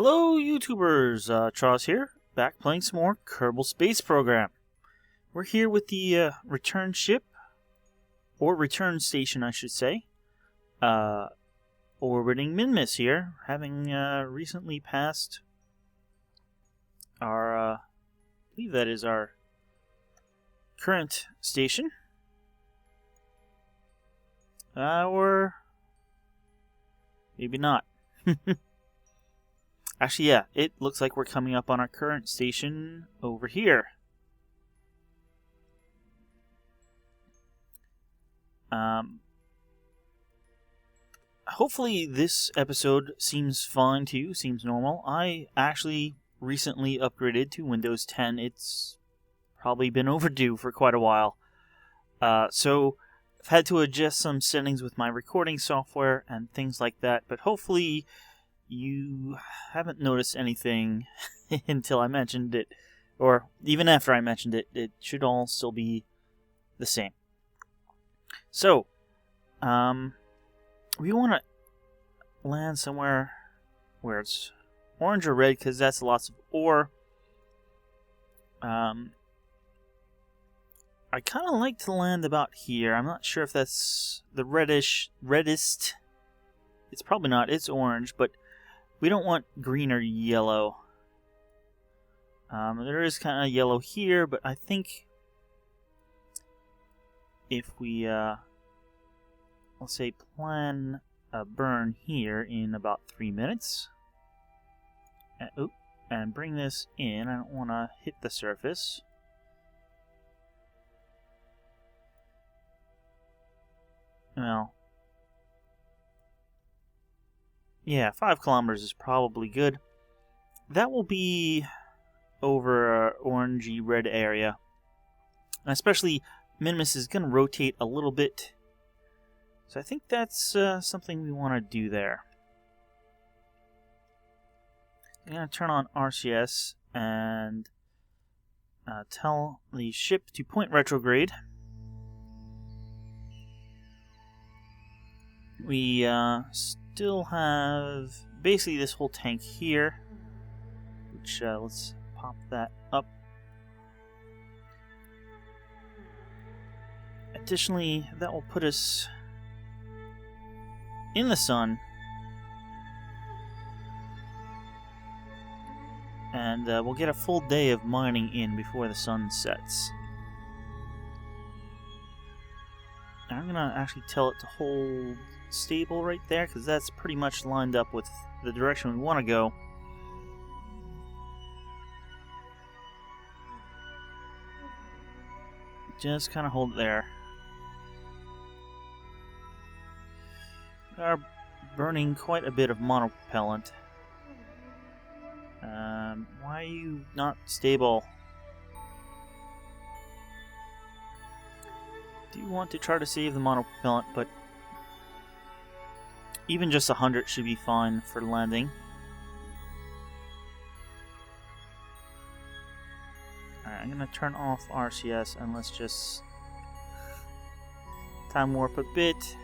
Hello YouTubers, Charles here, back playing some more Kerbal Space Program. We're here with the return ship, or return station I should say, orbiting Minmus here, having recently passed our, I believe that is our current station, or maybe not. Actually, yeah, it looks like we're coming up on our current station over here. Hopefully this episode seems fine to you, seems normal. I actually recently upgraded to Windows 10. It's probably been overdue for quite a while. So I've had to adjust some settings with my recording software and things like that, but hopefully you haven't noticed anything until I mentioned it, or even after I mentioned it. It should all still be the same. So, we want to land somewhere where it's orange or red, because that's lots of ore. I kind of like to land about here. I'm not sure if that's the reddest. It's probably not. It's orange, but we don't want green or yellow. There is kind of yellow here, but I think if we, let's say, plan a burn here in about 3 minutes, and bring this in. I don't want to hit the surface. Well, yeah, 5 kilometers is probably good. That will be over an orangey red area. And especially, Minmus is going to rotate a little bit. So I think that's something we want to do there. I'm going to turn on RCS and tell the ship to point retrograde. We still have basically this whole tank here, which let's pop that up. Additionally, that will put us in the sun, and we'll get a full day of mining in before the sun sets. And I'm gonna actually tell it to hold stable right there, because that's pretty much lined up with the direction we want to go. Just kind of hold it there. We are burning quite a bit of monopropellant. Why are you not stable? Do you want to try to save the monopropellant, but even just 100 should be fine for landing. Alright, I'm going to turn off RCS and let's just time warp a bit.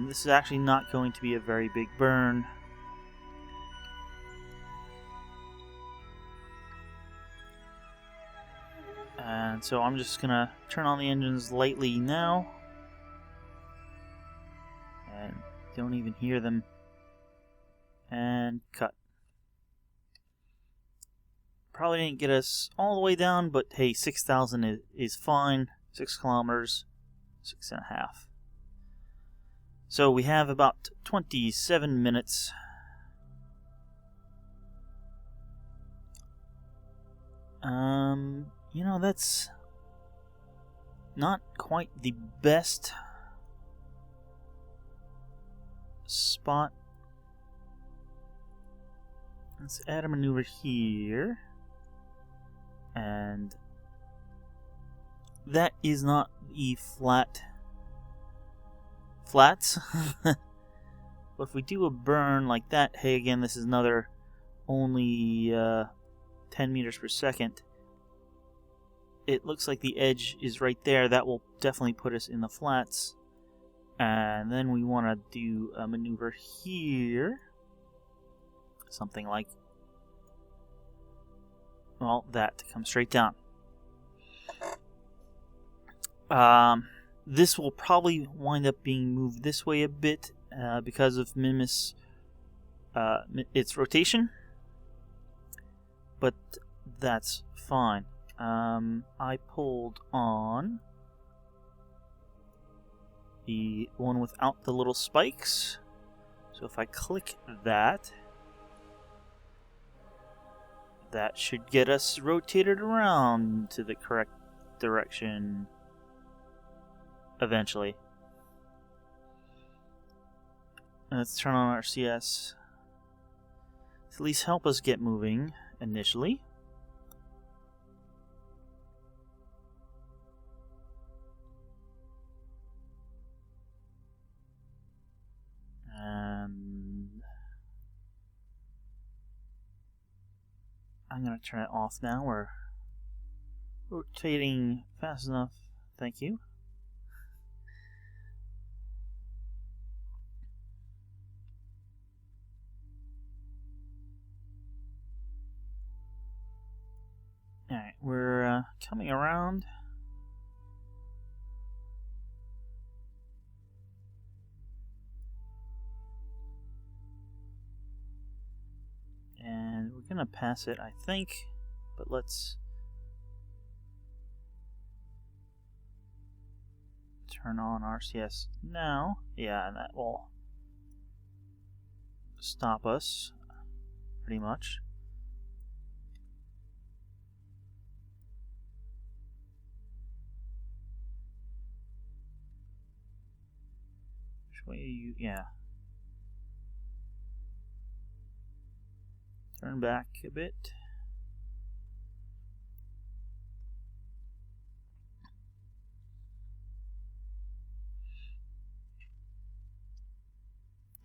This is actually not going to be a very big burn. And so I'm just going to turn on the engines lightly now. And don't even hear them. And cut. Probably didn't get us all the way down, but hey, 6,000 is fine. 6 kilometers, 6.5. So we have about 27 minutes. You know, that's not quite the best spot. Let's add a maneuver here. And that is not the flats. But if we do a burn like that, hey, again, this is another only 10 meters per second. It looks like the edge is right there. That will definitely put us in the flats. And then we want to do a maneuver here. Something like, well, that to come straight down. This will probably wind up being moved this way a bit because of Minmus, its rotation, but that's fine. I pulled on the one without the little spikes, so if I click that, that should get us rotated around to the correct direction eventually. Let's turn on our CS to at least help us get moving initially. And I'm going to turn it off now. We're rotating fast enough. Thank you. Alright, we're coming around. And we're going to pass it, I think. But let's turn on RCS now. Yeah, and that will stop us, pretty much. Which way are you? Yeah. Turn back a bit.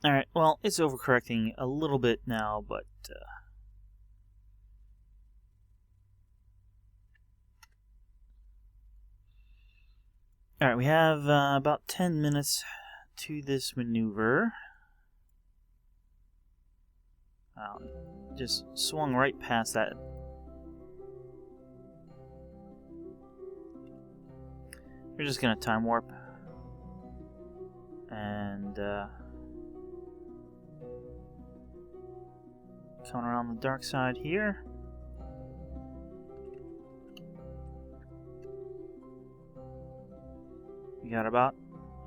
Alright, well, it's overcorrecting a little bit now, but alright, we have about 10 minutes to this maneuver. Just swung right past that. We're just gonna time warp. And coming around the dark side here. We got about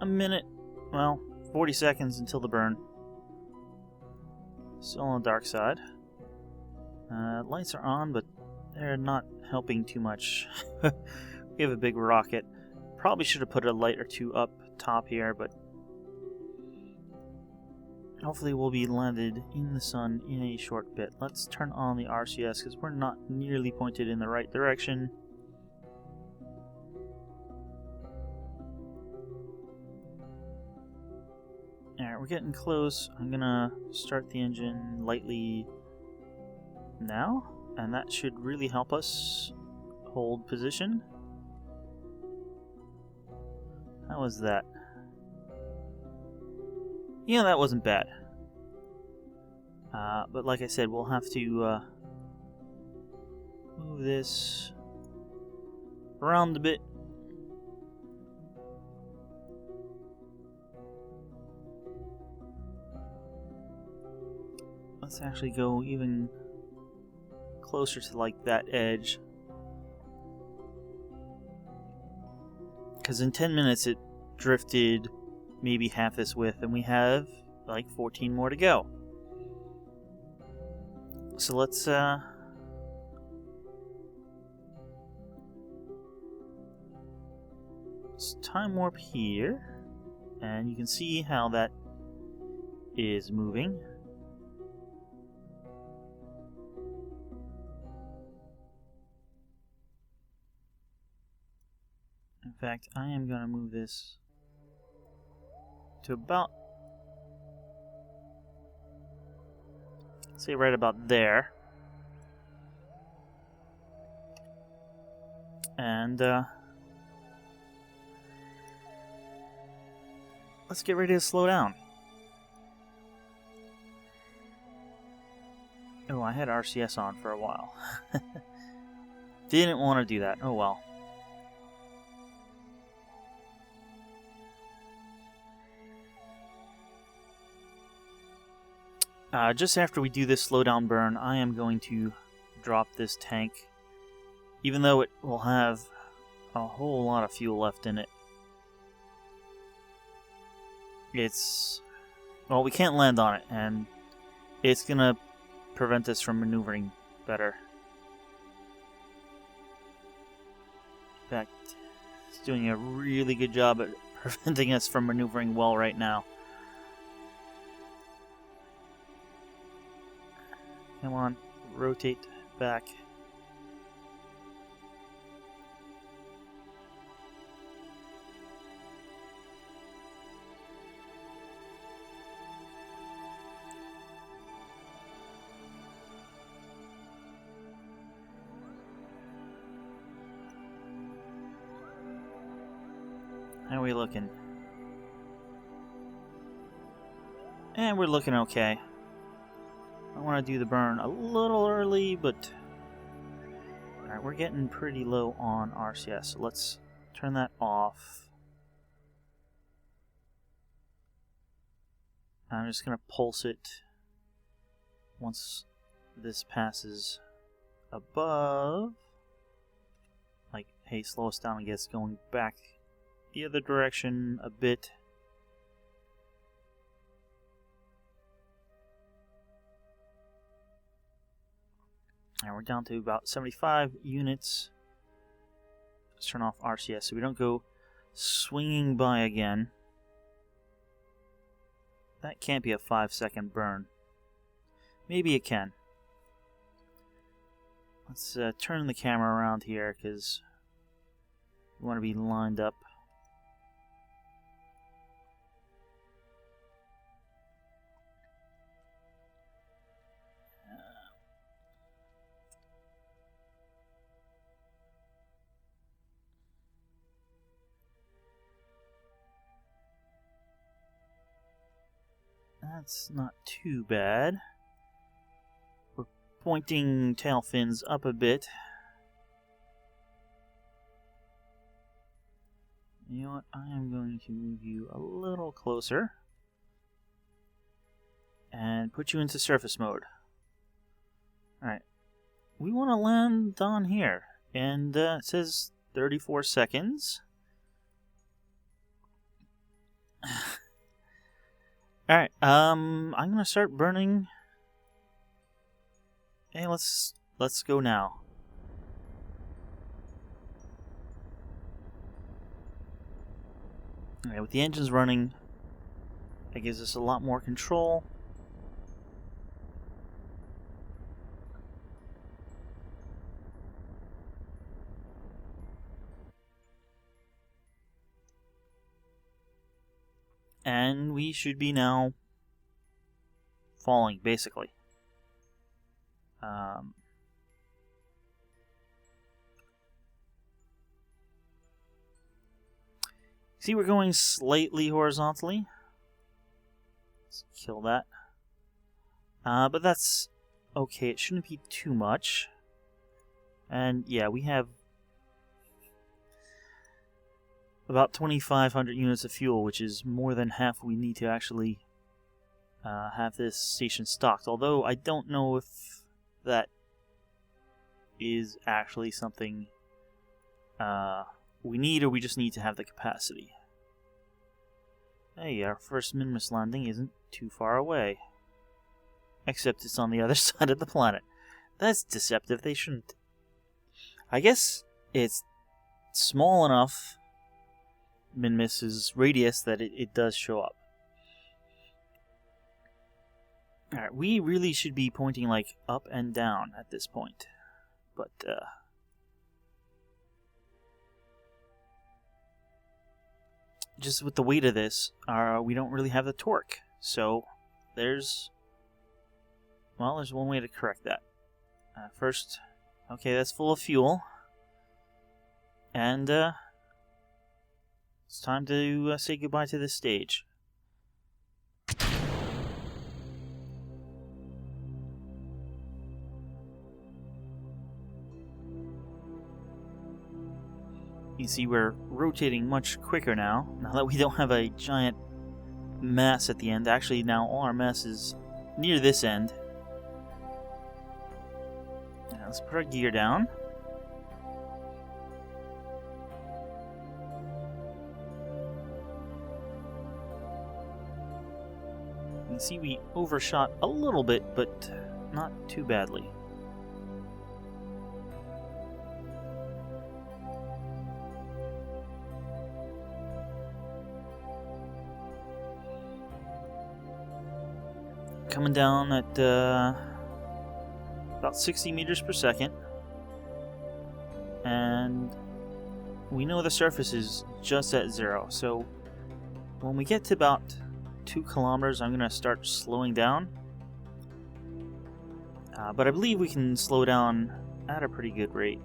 a minute, well, 40 seconds until the burn. Still on the dark side. Lights are on, but they're not helping too much. We have a big rocket. Probably should have put a light or two up top here, but hopefully we'll be landed in the sun in a short bit. Let's turn on the RCS because we're not nearly pointed in the right direction. Alright, we're getting close. I'm gonna start the engine lightly now, and that should really help us hold position. How was that? Yeah, that wasn't bad. But like I said, we'll have to move this around a bit. Let's actually go even closer to like that edge. Because in 10 minutes it drifted maybe half this width, and we have like 14 more to go. So let's time warp here, and you can see how that is moving. In fact, I am going to move this to about, say, right about there. And let's get ready to slow down. Oh, I had RCS on for a while. Didn't want to do that. Oh well. Just after we do this slowdown burn, I am going to drop this tank. Even though it will have a whole lot of fuel left in it. Well, we can't land on it, and it's gonna prevent us from maneuvering better. In fact, it's doing a really good job at preventing us from maneuvering well right now. Come on, rotate back. How are we looking? And we're looking okay. I want to do the burn a little early, but... Alright, we're getting pretty low on RCS, so let's turn that off. I'm just going to pulse it once this passes above. Like, hey, slow us down and get us going back the other direction a bit. And we're down to about 75 units. Let's turn off RCS so we don't go swinging by again. That can't be a 5-second burn. Maybe it can. Let's turn the camera around here because we want to be lined up. That's not too bad. We're pointing tail fins up a bit. You know what? I am going to move you a little closer and put you into surface mode. Alright. We want to land on here. And it says 34 seconds. Alright, I'm gonna start burning. Hey, let's go now. Alright, with the engines running, that gives us a lot more control. And we should be now falling, basically. See, we're going slightly horizontally. Let's kill that. But that's okay. It shouldn't be too much. And yeah, we have about 2,500 units of fuel, which is more than half we need to actually have this station stocked. Although I don't know if that is actually something we need, or we just need to have the capacity. Hey, our first Minmus landing isn't too far away. Except it's on the other side of the planet. That's deceptive. They shouldn't. I guess it's small enough, Minmus's radius, that it does show up. Alright, we really should be pointing like up and down at this point. But just with the weight of this, we don't really have the torque. So there's one way to correct that. First, okay, that's full of fuel. And it's time to say goodbye to this stage. You see we're rotating much quicker now that we don't have a giant mass at the end. Actually, now all our mass is near this end. Now let's put our gear down. You can see we overshot a little bit, but not too badly. Coming down at about 60 meters per second, and we know the surface is just at 0, so when we get to about 2 kilometers I'm gonna start slowing down, but I believe we can slow down at a pretty good rate.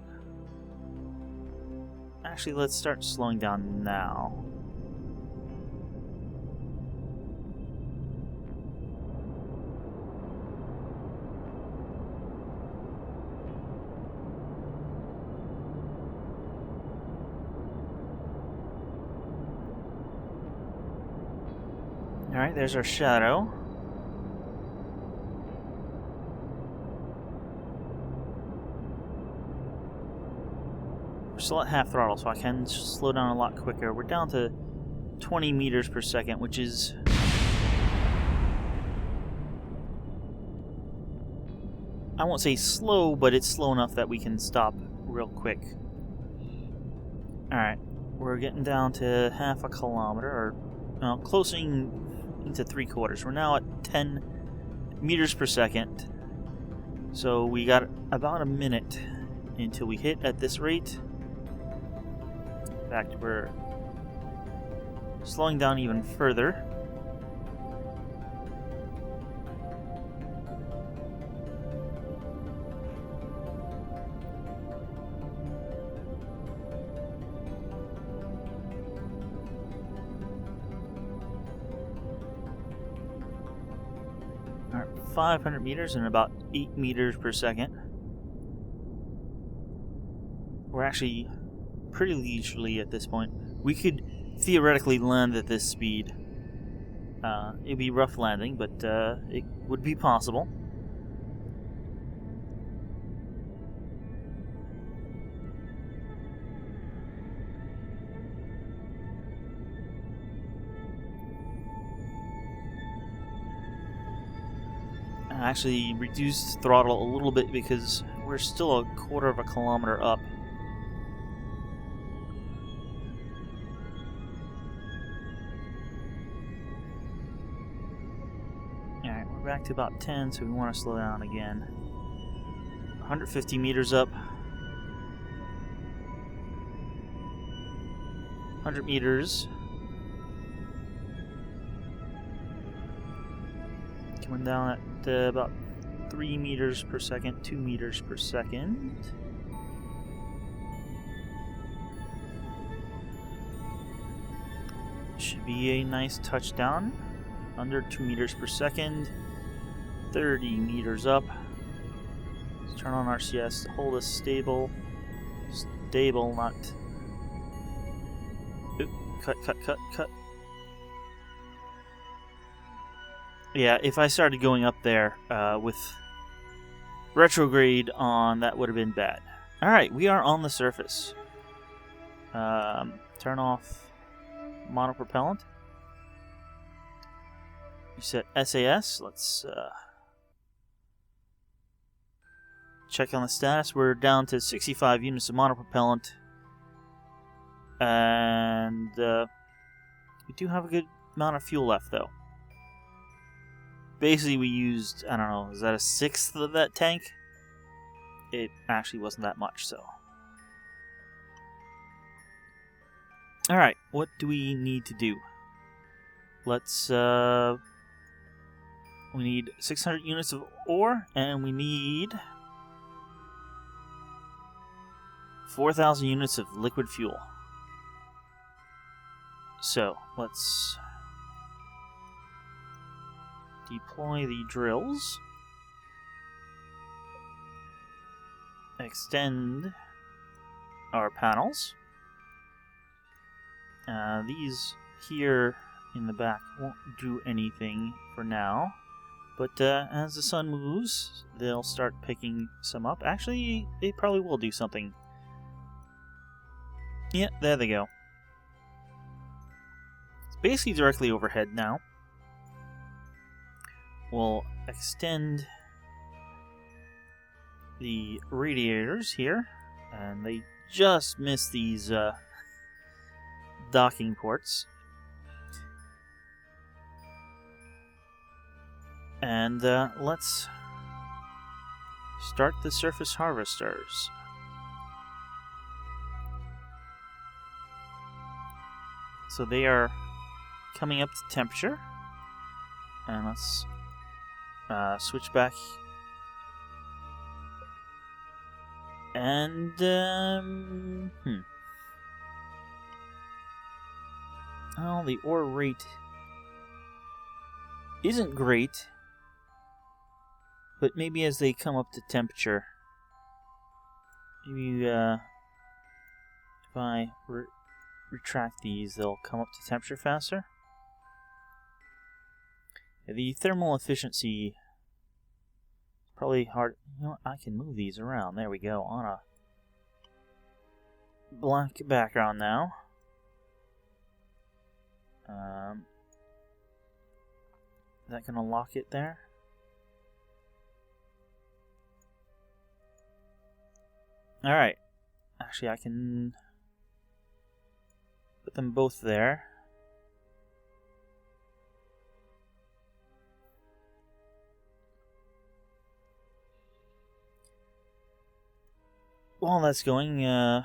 Actually, let's start slowing down now. Alright, there's our shadow. We're still at half throttle, so I can slow down a lot quicker. We're down to 20 meters per second, which is... I won't say slow, but it's slow enough that we can stop real quick. Alright, we're getting down to half a kilometer, or closing into 3/4. We're now at 10 meters per second. So we got about a minute until we hit at this rate. In fact, we're slowing down even further. Alright, 500 meters and about 8 meters per second. We're actually pretty leisurely at this point. We could theoretically land at this speed. It'd be rough landing, but it would be possible. I actually reduced throttle a little bit because we're still a 1/4 of a kilometer up. Alright, we're back to about 10, so we want to slow down again. 150 meters up. 100 meters. Coming down at about 3 meters per second, 2 meters per second. Should be a nice touchdown. Under 2 meters per second. 30 meters up. Let's turn on RCS to hold us stable. Stable, not... Oop, cut. Yeah, if I started going up there with retrograde on, that would have been bad. Alright, we are on the surface. Turn off monopropellant. You set SAS. Let's check on the status. We're down to 65 units of monopropellant. And we do have a good amount of fuel left, though. Basically, we used, I don't know, is that a 1/6 of that tank? It actually wasn't that much, so. Alright, what do we need to do? Let's, we need 600 units of ore, and we need 4,000 units of liquid fuel. So, let's deploy the drills. Extend our panels. These here in the back won't do anything for now, but as the sun moves, they'll start picking some up. Actually, they probably will do something. Yeah, there they go. It's basically directly overhead now. We'll extend the radiators here, and they just miss these docking ports. And let's start the surface harvesters. So they are coming up to temperature. And let's switch back. And, oh, the ore rate isn't great. But maybe as they come up to temperature, maybe if I retract these, they'll come up to temperature faster. Yeah, the thermal efficiency is probably hard. You know what? I can move these around. There we go. On a black background now. Is that going to lock it there? Alright. Actually, I can put them both there. While that's going,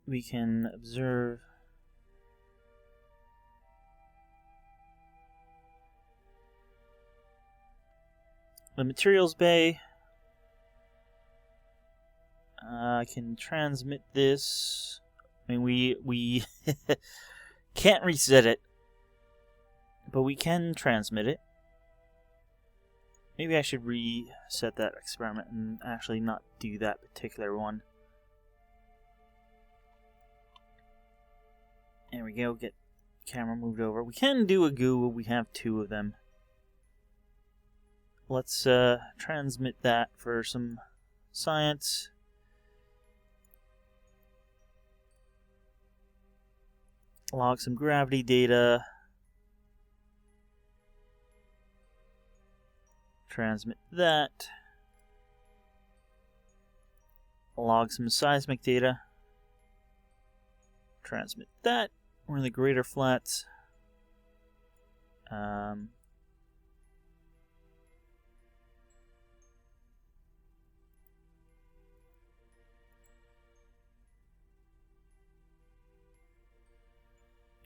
we can observe the materials bay. I can transmit this. I mean, we can't reset it, but we can transmit it. Maybe I should reset that experiment and actually not do that particular one. There we go. Get camera moved over. We can do a goo. We have 2 of them. Let's transmit that for some science. Log some gravity data. Transmit that. Log some seismic data. Transmit that. We're in the greater flats.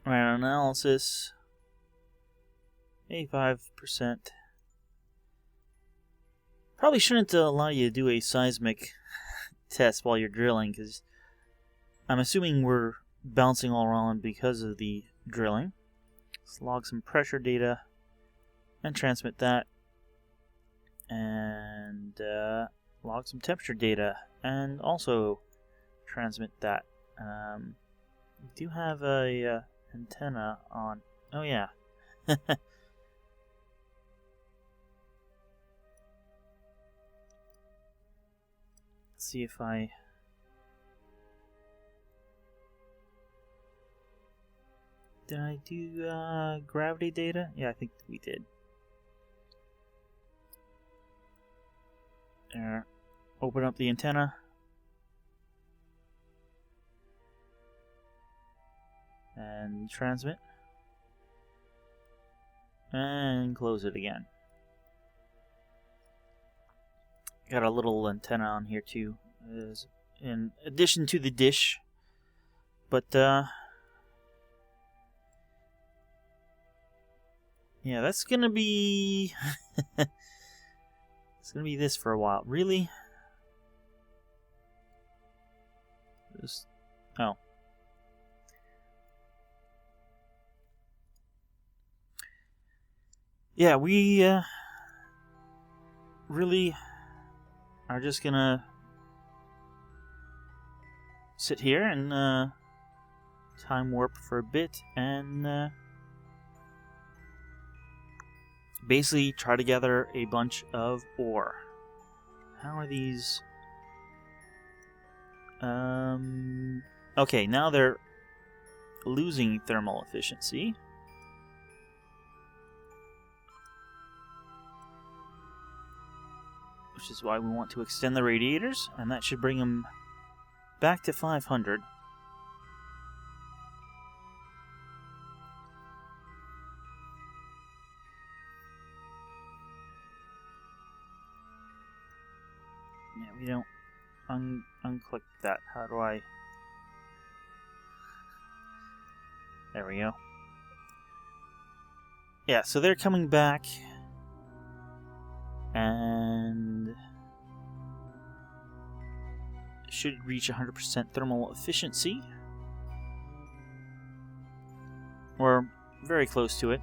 Random analysis. 85%. Probably shouldn't allow you to do a seismic test while you're drilling, because I'm assuming we're bouncing all around because of the drilling. Let's log some pressure data and transmit that. And log some temperature data and also transmit that. We do have a antenna on. Oh yeah. See if I did I do gravity data? Yeah, I think we did. There. Open up the antenna. And transmit. And close it again. Got a little antenna on here too, in addition to the dish. But yeah, that's gonna be it's gonna be this for a while. Really? Just oh. Yeah, we really are just gonna sit here and time warp for a bit and basically try to gather a bunch of ore. How are these? Okay, now they're losing thermal efficiency. Which is why we want to extend the radiators, and that should bring them back to 500. Yeah, we don't unclick that. How do I? There we go. Yeah, so they're coming back, and should reach 100% thermal efficiency. Or very close to it.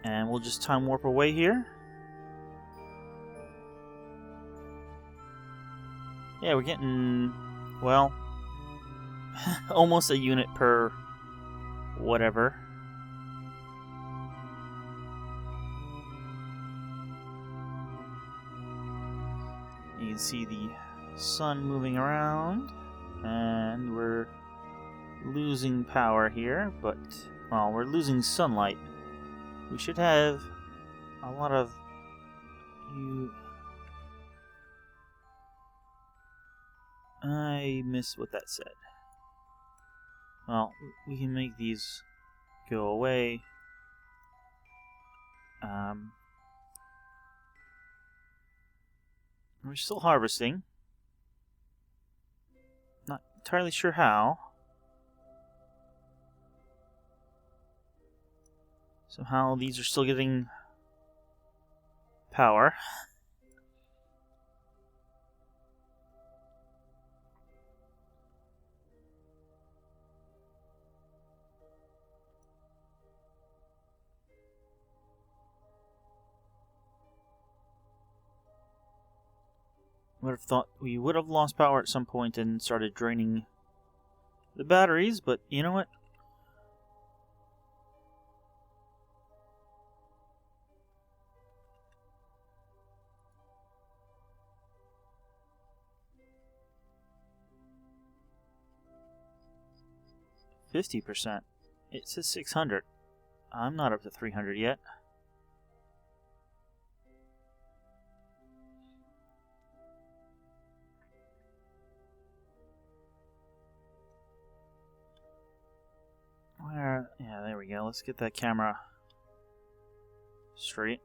And we'll just time warp away here. Yeah, we're getting, well, almost a unit per whatever. You can see the sun moving around, and we're losing power here, but, well, we're losing sunlight. We should have a lot of I missed what that said. Well, we can make these go away. We're still harvesting. Not entirely sure how. Somehow these are still getting power. Would have thought we would have lost power at some point and started draining the batteries, but you know what? %. It says 600. I'm not up to 300 yet. Where? Yeah, there we go. Let's get that camera straight.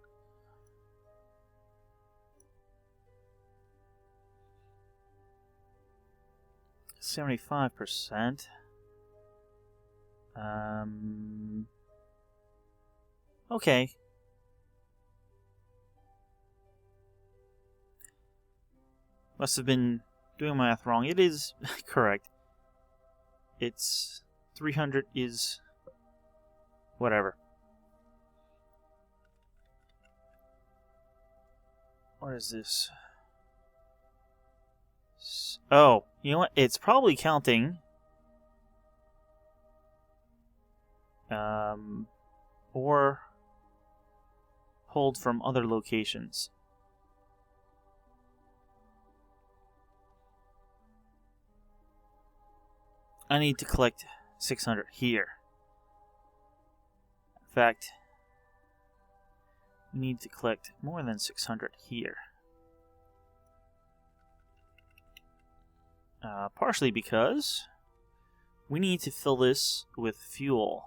%. Okay. Must have been doing math wrong. It is correct. It's 300 is whatever. What is this? Oh, you know what? It's probably counting or pulled from other locations. I need to collect 600 here. In fact, we need to collect more than 600 here. Partially because we need to fill this with fuel.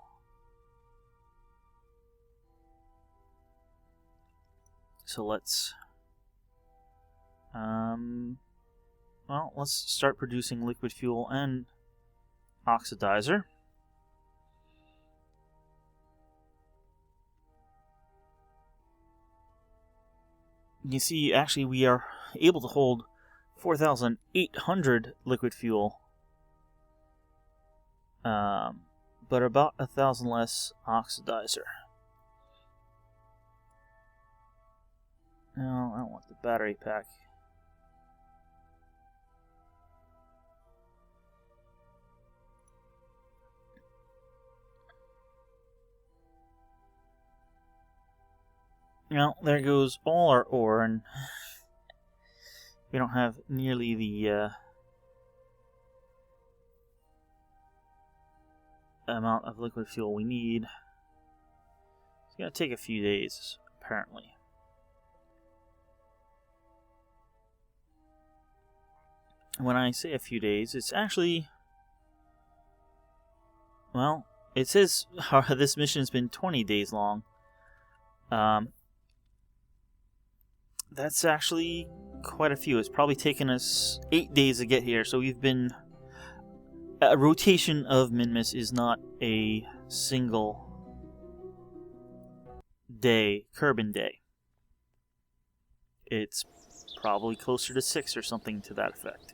So let's let's start producing liquid fuel and oxidizer. You see, actually, we are able to hold 4,800 liquid fuel, but about 1,000 less oxidizer. No, I don't want the battery pack. Well, there goes all our ore, and we don't have nearly the amount of liquid fuel we need. It's going to take a few days, apparently. When I say a few days, it's actually... Well, it says this mission's been 20 days long. That's actually quite a few. It's probably taken us 8 days to get here, so we've been... A rotation of Minmus is not a single day, Kerbal day. It's probably closer to 6 or something to that effect.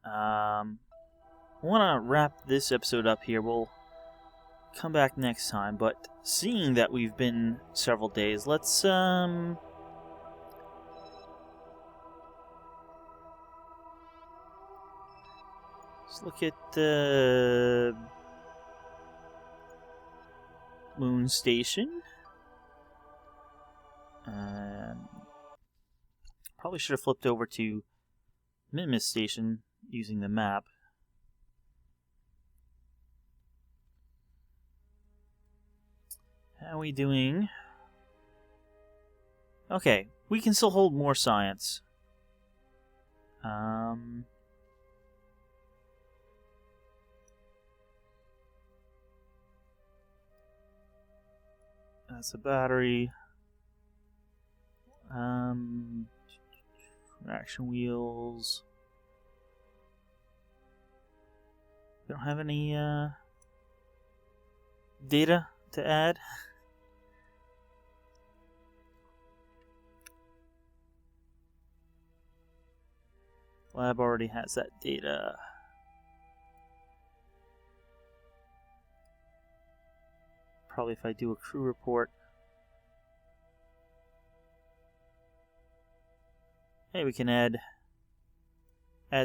I want to wrap this episode up here. We'll come back next time, but seeing that we've been several days, let's look at the moon station. Probably should have flipped over to Minmus station using the map. How are we doing? Okay, we can still hold more science. That's a battery. Traction wheels. We don't have any data to add. Lab already has that data. Probably if I do a crew report. Hey, we can add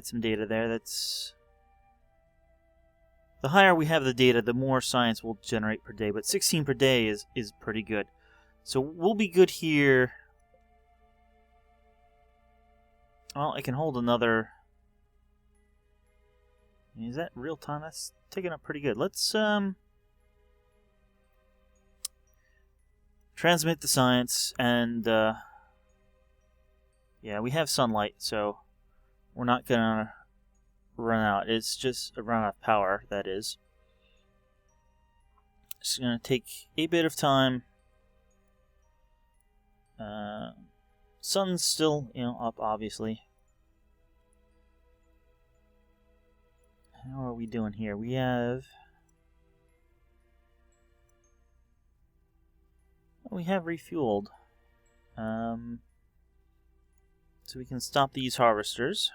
some data there. That's... The higher we have the data, the more science we'll generate per day. But 16 per day is pretty good. So we'll be good here. Well, I can hold another... Is that real time? That's taking up pretty good. Let's transmit the science, and yeah, we have sunlight, so we're not gonna run out. It's just a run out of power, that is. It's gonna take a bit of time. Sun's still, up, obviously. How are we doing here? We have refueled. So we can stop these harvesters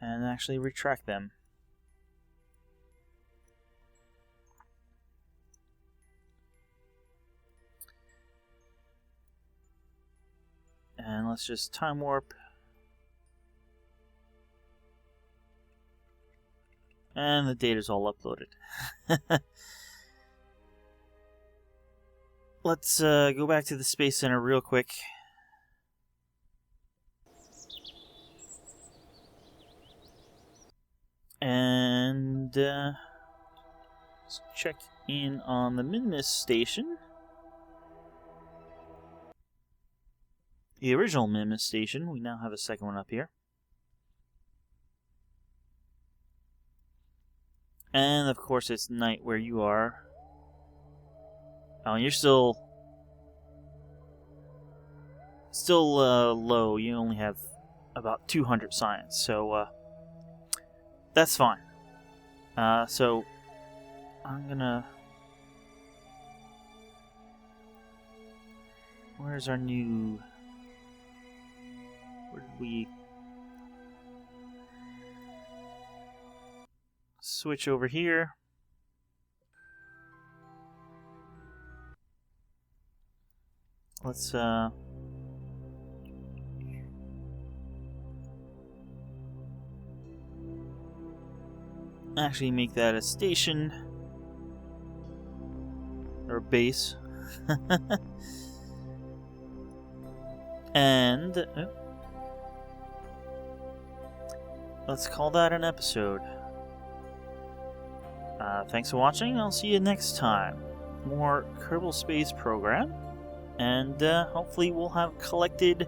and actually retract them. And let's just time warp. And the data's all uploaded. Let's go back to the Space Center real quick. And let's check in on the Minmus station. The original Minmus station. We now have a second one up here. And of course it's night where you are. Oh, you're still low. You only have about 200 science, so that's fine. So I'm gonna... Where's our new... Where did we... Switch over here. Let's actually make that a station or a base. And let's call that an episode. Thanks for watching. I'll see you next time. More Kerbal Space Program. And hopefully we'll have collected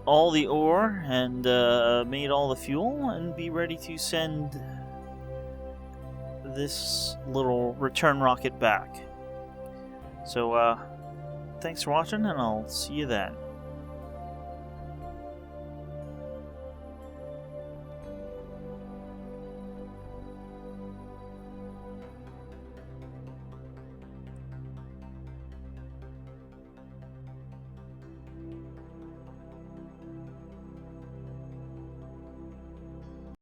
all the ore and made all the fuel and be ready to send this little return rocket back. So, thanks for watching, and I'll see you then.